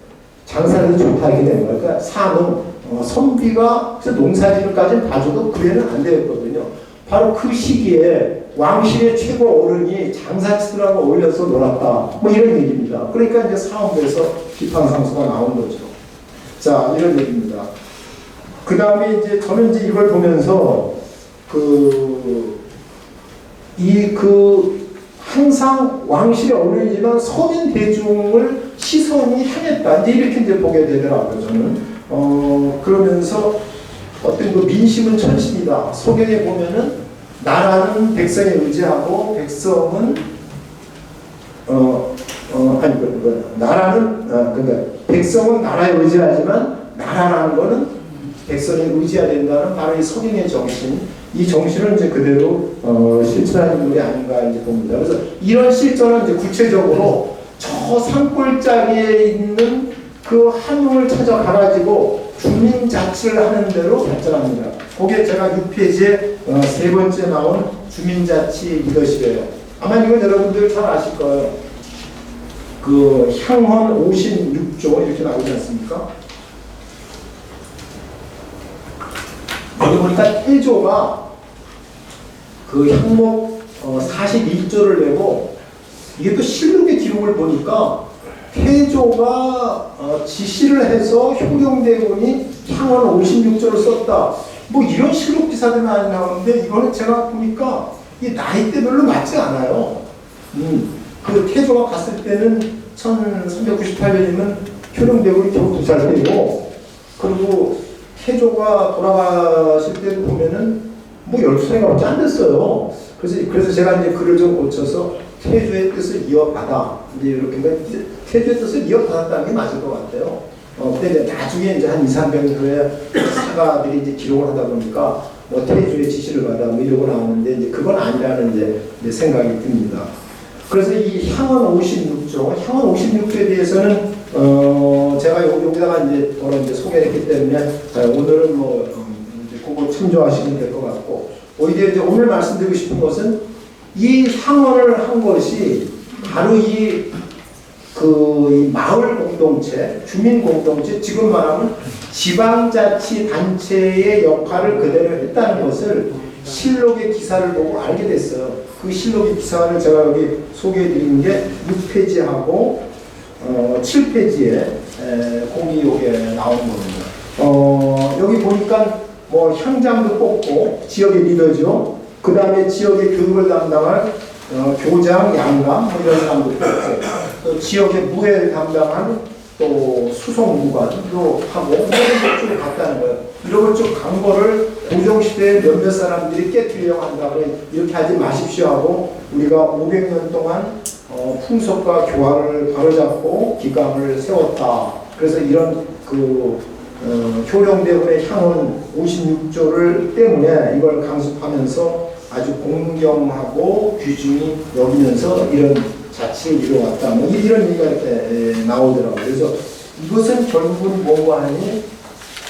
장사를 좋다 이렇게 된 거예요. 그러니까 산업, 선비가 농사지을까지는 봐줘도 그 애는 안 되었거든요. 바로 그 시기에 왕실의 최고 어른이 장사치들하고 어울려서 놀았다. 뭐 이런 얘기입니다. 그러니까 이제 사원부에서 비판 상소가 나온 거죠. 자, 이런 얘기입니다. 그 다음에 이제 저는 이제 이걸 보면서 항상 왕실에 어울리지만 서민 대중을 시선이 향했다. 이제 이렇게 이제 보게 되더라고요, 저는. 그러면서 어떤 그 민심은 천심이다. 소경에 보면은 나라는 백성에 의지하고 백성은 그러니까 백성은 나라에 의지하지만 나라라는 거는 백성에 의지해야 된다는 바로 이 소경의 정신, 이 정신을 이제 그대로 실천하는 인물이 아닌가 이제 봅니다. 그래서 이런 실천은 이제 구체적으로 저 산골짜기에 있는 그 한웅을 찾아가가지고 주민자치를 하는 대로 발전합니다. 거기에 제가 6페이지에 세 번째 나온 주민자치 리더십이에요. 아마 이건 여러분들 잘 아실 거예요. 그 향헌 56조 이렇게 나오지 않습니까? 여기 보니까 태조가 그 향목 41조를 내고, 이게 또 실록의 기록을 보니까 태조가 지시를 해서 효령대군이 향헌 56조를 썼다. 뭐 이런 실록 기사들이 많이 나오는데 이거는 제가 보니까 이 나이대별로 맞지 않아요. 그 태조가 갔을 때는 1398년이면 효령대군이 겨우 2살 때고, 그리고 태조가 돌아가실 때 보면은 뭐 12살이 넘지 안 됐어요. 그래서 제가 이제 글을 좀 고쳐서 태조의 뜻을 이어받아. 이제 이렇게 태조의 뜻을 이어받았다는 게 맞을 것 같아요. 근데 이제 나중에 이제 한 2, 300년 후에 사가들이 이제 기록을 하다 보니까 뭐 태조의 지시를 받아 뭐 이러고 나오는데 이제 그건 아니라는 이제 생각이 듭니다. 그래서 이 향헌 56조, 향헌 56조에 대해서는 제가 여기다가 이제 이제 소개했기 때문에 오늘은 뭐 이제 그거 참조하시면 될 것 같고, 오히려 이제 오늘 말씀드리고 싶은 것은 이 향헌을 한 것이 바로 이 마을 공동체, 주민 공동체, 지금 말하면 지방자치 단체의 역할을 그대로 했다는 것을 실록의 기사를 보고 알게 됐어요. 그 실록의 기사를 제가 여기 소개해 드리는 게 6페이지하고 7페이지에 공이 요게 나오는 겁니다. 여기 보니까 뭐 현장도 뽑고 지역의 리더죠. 그 다음에 지역의 교육을 담당할 교장, 양감 뭐 이런 사람도 뽑고 또 지역의 무예를 담당한 또 수송무관도 하고 이런 쭉 갔다는 거예요. 이런 걸 쭉 간 거를 고종시대에 몇몇 사람들이 깨뜨리려고 한다고 이렇게 하지 마십시오 하고 우리가 500년 동안 풍속과 교화를 바로잡고 기강을 세웠다. 그래서 이런 효령대군의 향원 56조를 때문에 이걸 강습하면서 아주 공경하고 귀중히 여기면서 이런 자치를 이루어왔다. 뭐 이런 얘기가 이렇게 나오더라고요. 그래서 이것은 결국은 뭐고 하니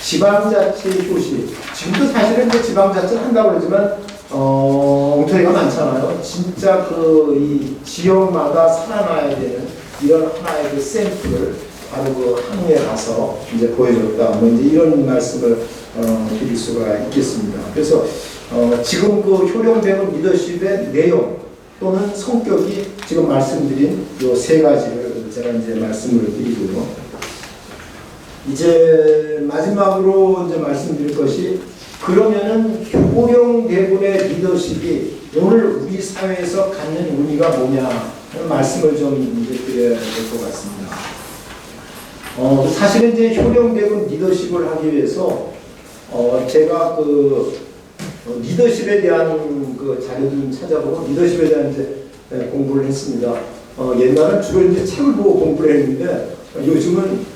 지방자치 효시. 지금도 사실은 이제 지방자치를 한다고 그러지만 엉터리가 많잖아요. 진짜 이 지역마다 살아나야 되는 이런 하나의 그 샘플을 바로 그 항구에 가서 이제 보여줬다. 뭐 이제 이런 말씀을 드릴 수가 있겠습니다. 그래서 지금 그 효령대군 리더십의 내용 또는 성격이 지금 말씀드린 요 세 가지를 제가 이제 말씀을 드리고요. 이제 마지막으로 이제 말씀드릴 것이 그러면은 효령대군의 리더십이 오늘 우리 사회에서 갖는 의미가 뭐냐 하는 말씀을 좀 이제 드려야 될 것 같습니다. 사실은 이제 효령대군 리더십을 하기 위해서 제가 리더십에 대한 그 자료도 좀 찾아보고 리더십에 대한 이제 공부를 했습니다. 옛날은 주로 이제 책을 보고 공부를 했는데 요즘은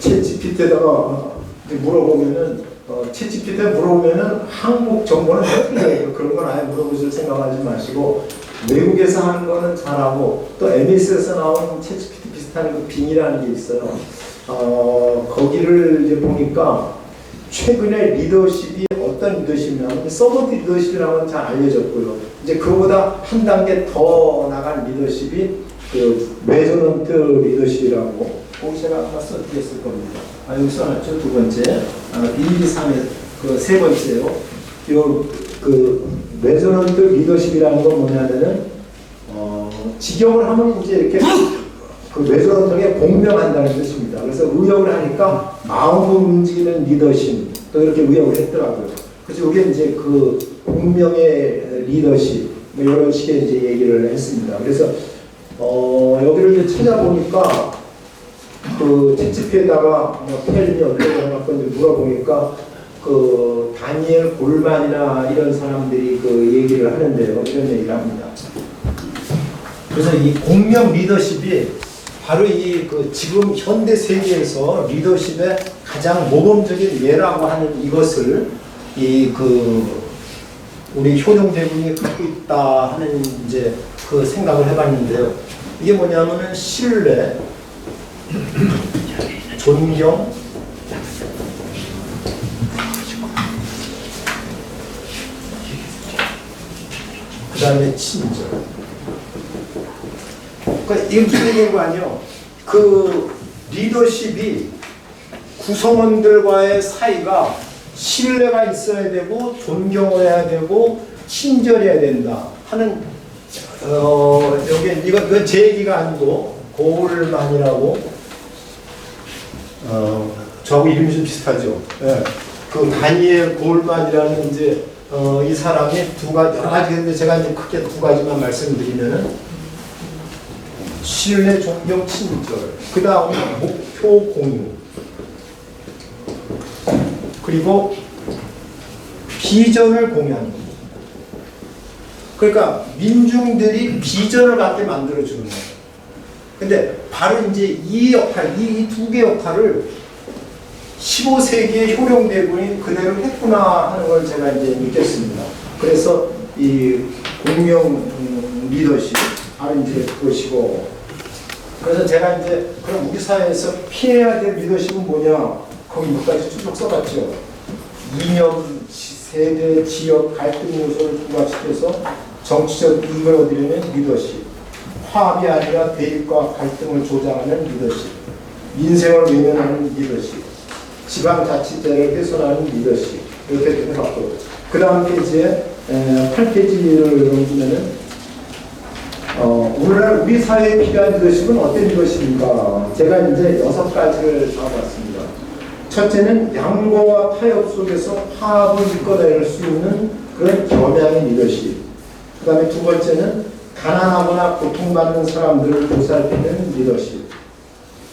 챗GPT에다가 물어보면은 챗GPT에 물어보면은 한국 정보는 그런 건 아예 물어보실 생각하지 마시고 외국에서 하는 거는 잘하고 또 MS에서 나온 챗GPT 비슷한 그 빙이라는 게 있어요. 거기를 이제 보니까 최근에 리더십이 어떤 리더십이냐면 서번트 리더십이라는 건 잘 알려졌고요. 이제 그보다 한 단계 더 나간 리더십이 그 레저넌트 리더십이라고 거기 제가 아마 써드렸을 겁니다. 여기 써놨죠. 두 번째 1, 2, 3의 그 세 번째요. 요 레저넌트 리더십이라는 건 뭐냐면은 직역을 하면 이제 이렇게 그 레저넌트에 공명한다는 뜻입니다. 그래서 의역을 하니까 마음을 움직이는 리더십 또 이렇게 의역을 했더라고요. 그래서 이게 이제 그 공명의 리더십 뭐 이런 식의 이제 얘기를 했습니다. 그래서 여기를 이제 찾아보니까 그 챗GPT에다가 펠린이 어떻게 해갖고 이제 물어보니까 그 다니엘 골만이나 이런 사람들이 그 얘기를 하는데요. 이런 얘기를 합니다. 그래서 이 공명 리더십이 바로 그 지금 현대 세계에서 리더십의 가장 모범적인 예라고 하는 이것을 우리 효령대군이 갖고 있다 하는 이제 그 생각을 해봤는데요. 이게 뭐냐면은 신뢰, 존경, 그 다음에 친절. 그러니까 이게 무슨 얘기인 거 아니에요? 그 리더십이 구성원들과의 사이가 신뢰가 있어야 되고 존경을 해야 되고 친절해야 된다 하는 여기 이건 제 얘기가 아니고 고울만이라고 저하고 이름이 좀 비슷하죠. 예. 그 다니엘 고울만이라는 이제 이 사람이 여러 가지 근데 제가 이제 크게 두 가지만 말씀드리면은 신뢰, 존경, 친절. 그 다음에 목표 공유. 그리고 비전을 공유하는 겁니다. 그러니까 민중들이 비전을 갖게 만들어주는 거예요. 근데 바로 이제 이 역할, 이 두 개 역할을 15세기의 효령대군이 그대로 했구나 하는 걸 제가 이제 느꼈습니다. 그래서 이 공명 리더십, 바로 이제 그것이고, 그래서 제가 이제 그럼 우리 사회에서 피해야 될 리더십은 뭐냐? 거기 여기까지 쭉 써봤죠. 이념, 세대, 지역, 갈등 요소를 통합시켜서 정치적 이익을 얻으려는 리더십. 화합이 아니라 대립과 갈등을 조장하는 리더십. 민생을 외면하는 리더십. 지방자치제를 훼손하는 리더십. 이렇게 해봤고. 그 다음 페이지에 8페이지를 넘기면은 오늘날 우리 사회에 필요한 리더십은 어떤 리더십인가? 제가 이제 6가지를 잡아봤습니다. 첫째는 양보와 타협 속에서 화합을 이끌어낼 수 있는 그런 겸양의 리더십. 그 다음에 두 번째는 가난하거나 고통받는 사람들을 보살피는 리더십.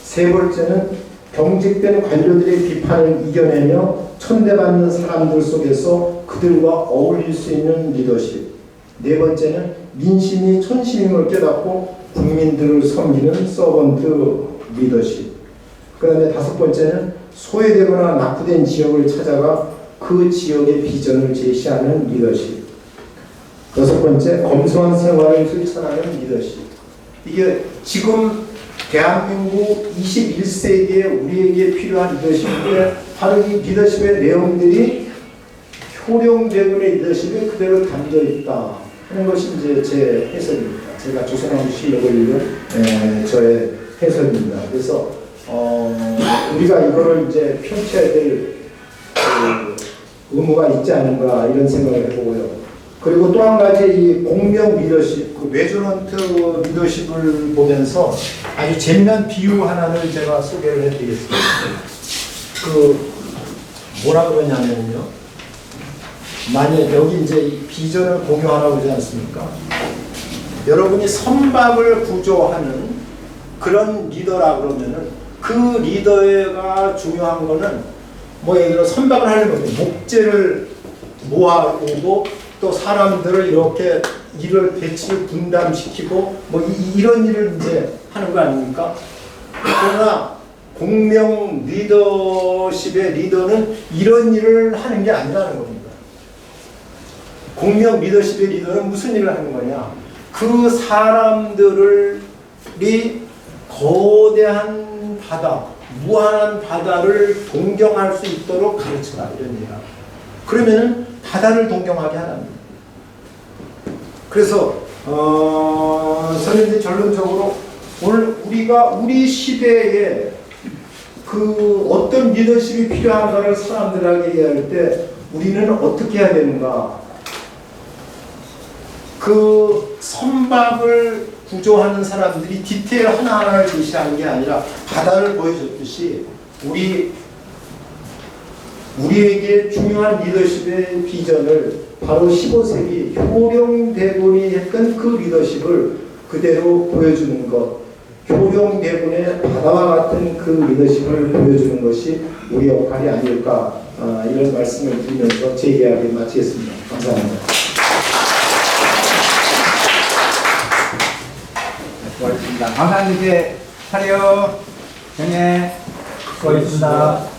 세 번째는 경직된 관료들의 비판을 이겨내며 천대받는 사람들 속에서 그들과 어울릴 수 있는 리더십. 네 번째는 민심이 천심임을 깨닫고 국민들을 섬기는 서번트 리더십. 그 다음에 다섯 번째는 소외되거나 낙후된 지역을 찾아가 그 지역의 비전을 제시하는 리더십. 여섯 번째, 검소한 생활을 실천하는 리더십. 이게 지금 대한민국 21세기에 우리에게 필요한 리더십인데 바로 이 리더십의 내용들이 효령대군의 리더십에 그대로 담겨 있다 하는 것이 이제 제 해석입니다. 제가 조선왕실록을 읽은 저의 해석입니다. 그래서 우리가 이거를 이제 펼쳐야 될 의무가 있지 않은가 이런 생각을 해보고요. 그리고 또 한 가지 이 공명 리더십, 그 매저넌트 리더십을 보면서 아주 재미난 비유 하나를 제가 소개를 해드리겠습니다. 뭐라 그러냐면요. 만약 여기 이제 이 비전을 공유하라고 그러지 않습니까? 여러분이 선박을 구조하는 그런 리더라 그러면은 그 리더가 중요한 거는 뭐 예를 들어 선박을 하는 거죠. 목재를 모아오고 또 사람들을 이렇게 일을 배치를 분담시키고 뭐 이런 일을 이제 하는 거 아닙니까? 그러나 공명 리더십의 리더는 이런 일을 하는 게 아니라는 겁니다. 공명 리더십의 리더는 무슨 일을 하는 거냐? 그 사람들이 거대한 바다, 무한한 바다를 동경할 수 있도록 가르쳐라 이런 얘기야. 그러면은 바다를 동경하게 하랍니다. 그래서 저는 이제 결론적으로 오늘 우리가 우리 시대에 그 어떤 리더십이 필요한가를 사람들에게 얘기할 때 우리는 어떻게 해야 되는가? 그 선박을 구조하는 사람들이 디테일 하나하나를 제시하는 게 아니라 바다를 보여줬듯이 우리에게 중요한 리더십의 비전을 바로 15세기 효령대군이 했던 그 리더십을 그대로 보여주는 것, 효령대군의 바다와 같은 그 리더십을 보여주는 것이 우리 역할이 아닐까 이런 말씀을 드리면서 제 이야기를 마치겠습니다. 감사합니다. 고맙습니다. 감사합니다. 차려 경례. 수고하셨습니다.